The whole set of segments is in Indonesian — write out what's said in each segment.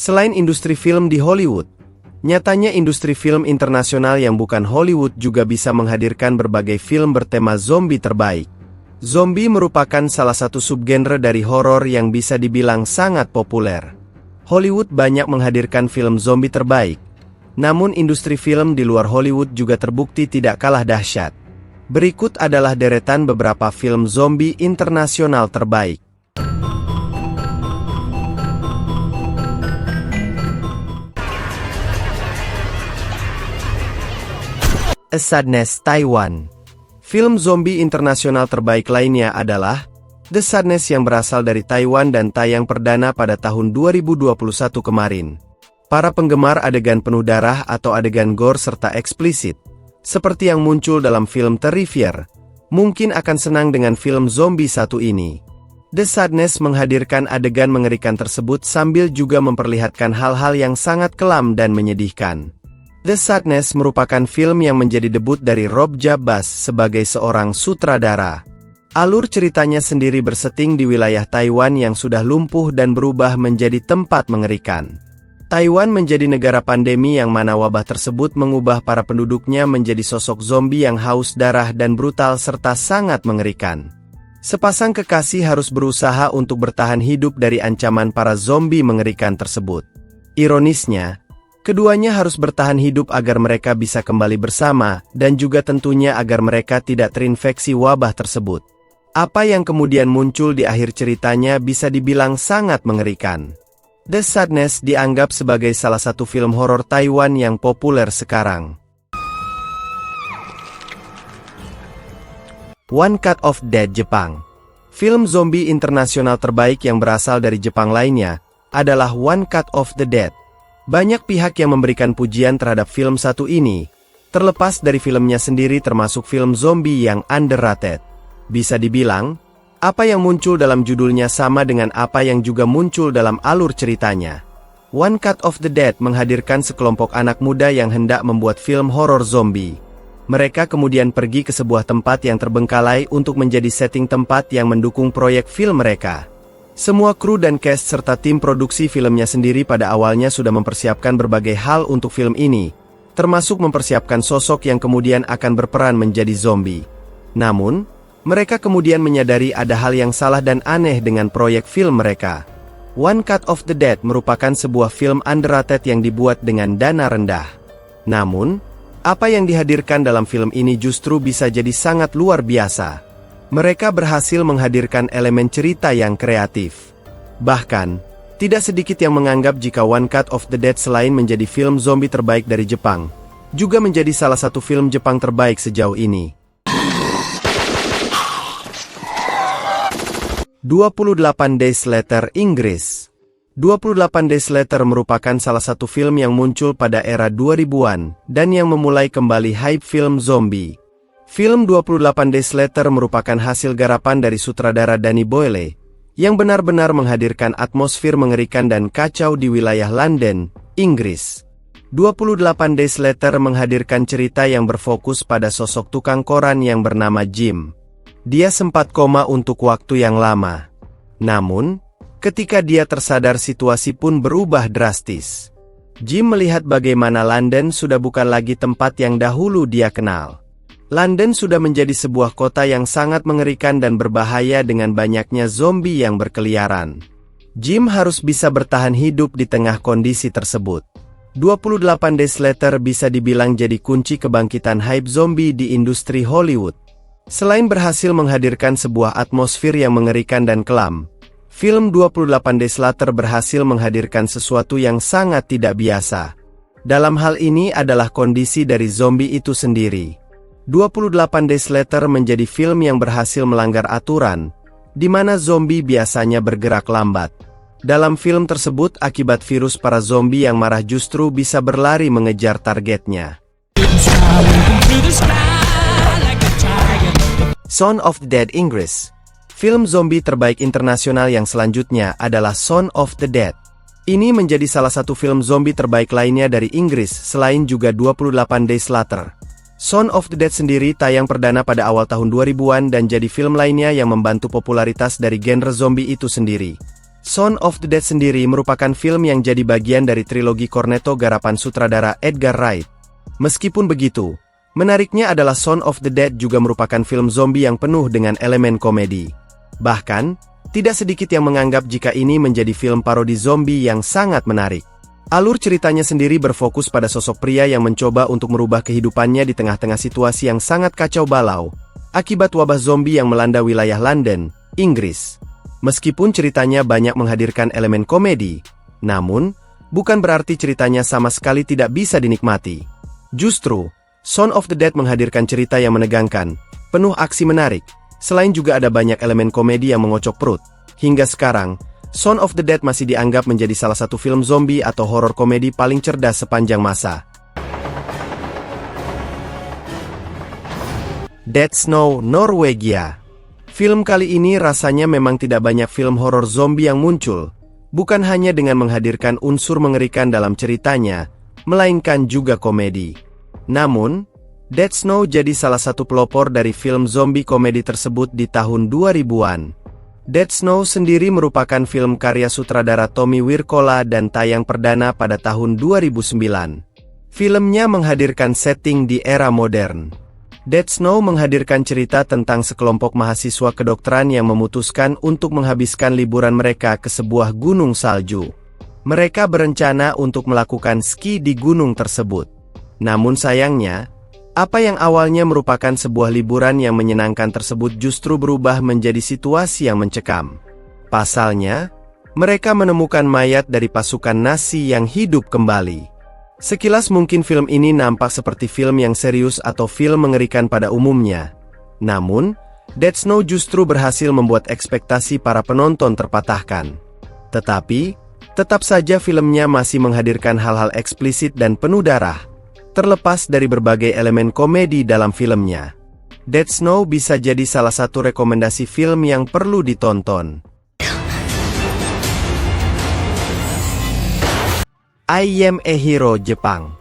Selain industri film di Hollywood, nyatanya industri film internasional yang bukan Hollywood juga bisa menghadirkan berbagai film bertema zombie terbaik. Zombie merupakan salah satu subgenre dari horor yang bisa dibilang sangat populer. Hollywood banyak menghadirkan film zombie terbaik, namun industri film di luar Hollywood juga terbukti tidak kalah dahsyat. Berikut adalah deretan beberapa film zombie internasional terbaik. A Sadness, Taiwan. Film zombie internasional terbaik lainnya adalah The Sadness yang berasal dari Taiwan dan tayang perdana pada tahun 2021 kemarin. Para penggemar adegan penuh darah atau adegan gore serta eksplisit, seperti yang muncul dalam film Terrifier, mungkin akan senang dengan film zombie satu ini. The Sadness menghadirkan adegan mengerikan tersebut sambil juga memperlihatkan hal-hal yang sangat kelam dan menyedihkan. The Sadness merupakan film yang menjadi debut dari Rob Jabaz sebagai seorang sutradara. Alur ceritanya sendiri berseting di wilayah Taiwan yang sudah lumpuh dan berubah menjadi tempat mengerikan. Taiwan menjadi negara pandemi yang mana wabah tersebut mengubah para penduduknya menjadi sosok zombie yang haus darah dan brutal serta sangat mengerikan. Sepasang kekasih harus berusaha untuk bertahan hidup dari ancaman para zombie mengerikan tersebut. Ironisnya, keduanya harus bertahan hidup agar mereka bisa kembali bersama, dan juga tentunya agar mereka tidak terinfeksi wabah tersebut. Apa yang kemudian muncul di akhir ceritanya bisa dibilang sangat mengerikan. The Sadness dianggap sebagai salah satu film horor Taiwan yang populer sekarang. One Cut of Dead, Jepang. Film zombie internasional terbaik yang berasal dari Jepang lainnya adalah One Cut of the Dead. Banyak pihak yang memberikan pujian terhadap film satu ini, terlepas dari filmnya sendiri termasuk film zombie yang underrated. Bisa dibilang, apa yang muncul dalam judulnya sama dengan apa yang juga muncul dalam alur ceritanya. One Cut of the Dead menghadirkan sekelompok anak muda yang hendak membuat film horor zombie. Mereka kemudian pergi ke sebuah tempat yang terbengkalai untuk menjadi setting tempat yang mendukung proyek film mereka. Semua kru dan cast serta tim produksi filmnya sendiri pada awalnya sudah mempersiapkan berbagai hal untuk film ini, termasuk mempersiapkan sosok yang kemudian akan berperan menjadi zombie. Namun, mereka kemudian menyadari ada hal yang salah dan aneh dengan proyek film mereka. One Cut of the Dead merupakan sebuah film underrated yang dibuat dengan dana rendah. Namun, apa yang dihadirkan dalam film ini justru bisa jadi sangat luar biasa. Mereka berhasil menghadirkan elemen cerita yang kreatif. Bahkan, tidak sedikit yang menganggap jika One Cut of the Dead selain menjadi film zombie terbaik dari Jepang, juga menjadi salah satu film Jepang terbaik sejauh ini. 28 Days Later, Inggris. 28 Days Later merupakan salah satu film yang muncul pada era 2000-an, dan yang memulai kembali hype film zombie. Film 28 Days Later merupakan hasil garapan dari sutradara Danny Boyle, yang benar-benar menghadirkan atmosfer mengerikan dan kacau di wilayah London, Inggris. 28 Days Later menghadirkan cerita yang berfokus pada sosok tukang koran yang bernama Jim. Dia sempat koma untuk waktu yang lama. Namun, ketika dia tersadar situasi pun berubah drastis. Jim melihat bagaimana London sudah bukan lagi tempat yang dahulu dia kenal. London sudah menjadi sebuah kota yang sangat mengerikan dan berbahaya dengan banyaknya zombie yang berkeliaran. Jim harus bisa bertahan hidup di tengah kondisi tersebut. 28 Days Later bisa dibilang jadi kunci kebangkitan hype zombie di industri Hollywood. Selain berhasil menghadirkan sebuah atmosfer yang mengerikan dan kelam, film 28 Days Later berhasil menghadirkan sesuatu yang sangat tidak biasa. Dalam hal ini adalah kondisi dari zombie itu sendiri. 28 Days Later menjadi film yang berhasil melanggar aturan, di mana zombie biasanya bergerak lambat. Dalam film tersebut, akibat virus, para zombie yang marah justru bisa berlari mengejar targetnya. Shaun of the Dead, Inggris. Film zombie terbaik internasional yang selanjutnya adalah Shaun of the Dead. Ini menjadi salah satu film zombie terbaik lainnya dari Inggris, selain juga 28 Days Later. Shaun of the Dead sendiri tayang perdana pada awal tahun 2000-an dan jadi film lainnya yang membantu popularitas dari genre zombie itu sendiri. Shaun of the Dead sendiri merupakan film yang jadi bagian dari trilogi Cornetto garapan sutradara Edgar Wright. Meskipun begitu, menariknya adalah Shaun of the Dead juga merupakan film zombie yang penuh dengan elemen komedi. Bahkan, tidak sedikit yang menganggap jika ini menjadi film parodi zombie yang sangat menarik. Alur ceritanya sendiri berfokus pada sosok pria yang mencoba untuk merubah kehidupannya di tengah-tengah situasi yang sangat kacau balau, akibat wabah zombie yang melanda wilayah London, Inggris. Meskipun ceritanya banyak menghadirkan elemen komedi, namun, bukan berarti ceritanya sama sekali tidak bisa dinikmati. Justru, Shaun of the Dead menghadirkan cerita yang menegangkan, penuh aksi menarik, selain juga ada banyak elemen komedi yang mengocok perut. Hingga sekarang, Shaun of the Dead masih dianggap menjadi salah satu film zombie atau horor komedi paling cerdas sepanjang masa. Dead Snow, Norwegia. Film kali ini rasanya memang tidak banyak film horor zombie yang muncul, bukan hanya dengan menghadirkan unsur mengerikan dalam ceritanya, melainkan juga komedi. Namun, Dead Snow jadi salah satu pelopor dari film zombie komedi tersebut di tahun 2000-an. Dead Snow sendiri merupakan film karya sutradara Tommy Wirkola dan tayang perdana pada tahun 2009. Filmnya menghadirkan setting di era modern. Dead Snow menghadirkan cerita tentang sekelompok mahasiswa kedokteran yang memutuskan untuk menghabiskan liburan mereka ke sebuah gunung salju. Mereka berencana untuk melakukan ski di gunung tersebut. Namun sayangnya, apa yang awalnya merupakan sebuah liburan yang menyenangkan tersebut justru berubah menjadi situasi yang mencekam. Pasalnya, mereka menemukan mayat dari pasukan Nazi yang hidup kembali. Sekilas mungkin film ini nampak seperti film yang serius atau film mengerikan pada umumnya. Namun, Dead Snow justru berhasil membuat ekspektasi para penonton terpatahkan. Tetapi, tetap saja filmnya masih menghadirkan hal-hal eksplisit dan penuh darah, terlepas dari berbagai elemen komedi dalam filmnya. Dead Snow bisa jadi salah satu rekomendasi film yang perlu ditonton. I Am a Hero, Jepang.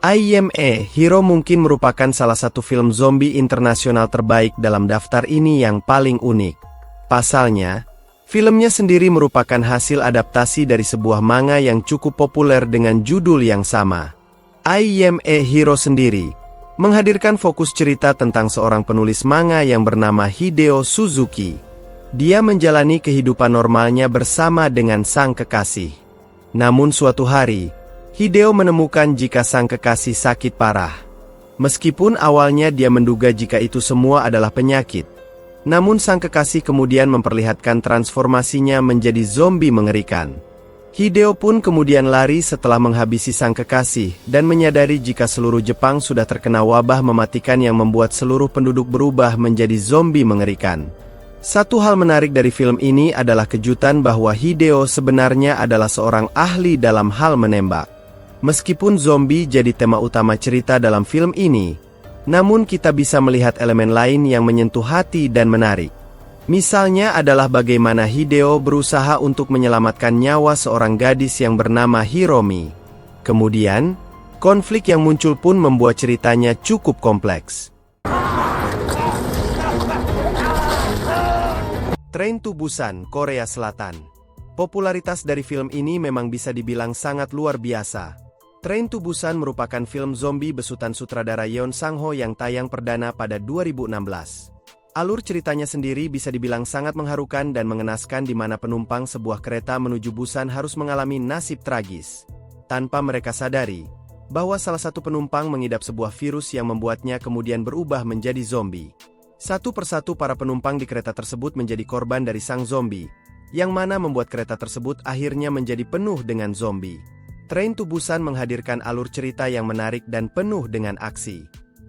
I Am a Hero mungkin merupakan salah satu film zombie internasional terbaik dalam daftar ini yang paling unik. Pasalnya, filmnya sendiri merupakan hasil adaptasi dari sebuah manga yang cukup populer dengan judul yang sama. I Am a Hero sendiri menghadirkan fokus cerita tentang seorang penulis manga yang bernama Hideo Suzuki. Dia menjalani kehidupan normalnya bersama dengan sang kekasih. Namun suatu hari, Hideo menemukan jika sang kekasih sakit parah. Meskipun awalnya dia menduga jika itu semua adalah penyakit, namun sang kekasih kemudian memperlihatkan transformasinya menjadi zombie mengerikan. Hideo pun kemudian lari setelah menghabisi sang kekasih dan menyadari jika seluruh Jepang sudah terkena wabah mematikan yang membuat seluruh penduduk berubah menjadi zombie mengerikan. Satu hal menarik dari film ini adalah kejutan bahwa Hideo sebenarnya adalah seorang ahli dalam hal menembak. Meskipun zombie jadi tema utama cerita dalam film ini, namun kita bisa melihat elemen lain yang menyentuh hati dan menarik. Misalnya adalah bagaimana Hideo berusaha untuk menyelamatkan nyawa seorang gadis yang bernama Hiromi. Kemudian, konflik yang muncul pun membuat ceritanya cukup kompleks. Train to Busan, Korea Selatan. Popularitas dari film ini memang bisa dibilang sangat luar biasa. Train to Busan merupakan film zombie besutan sutradara Yeon Sang-ho yang tayang perdana pada 2016. Alur ceritanya sendiri bisa dibilang sangat mengharukan dan mengenaskan di mana penumpang sebuah kereta menuju Busan harus mengalami nasib tragis. Tanpa mereka sadari, bahwa salah satu penumpang mengidap sebuah virus yang membuatnya kemudian berubah menjadi zombie. Satu persatu para penumpang di kereta tersebut menjadi korban dari sang zombie, yang mana membuat kereta tersebut akhirnya menjadi penuh dengan zombie. Train to Busan menghadirkan alur cerita yang menarik dan penuh dengan aksi.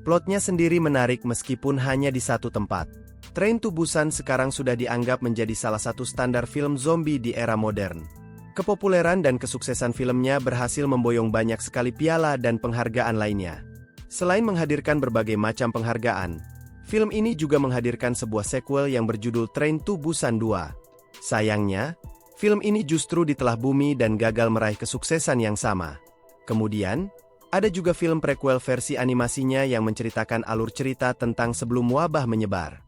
Plotnya sendiri menarik meskipun hanya di satu tempat. Train to Busan sekarang sudah dianggap menjadi salah satu standar film zombie di era modern. Kepopuleran dan kesuksesan filmnya berhasil memboyong banyak sekali piala dan penghargaan lainnya. Selain menghadirkan berbagai macam penghargaan, film ini juga menghadirkan sebuah sequel yang berjudul Train to Busan 2. Sayangnya, film ini justru ditelah bumi dan gagal meraih kesuksesan yang sama. Kemudian, ada juga film prequel versi animasinya yang menceritakan alur cerita tentang sebelum wabah menyebar.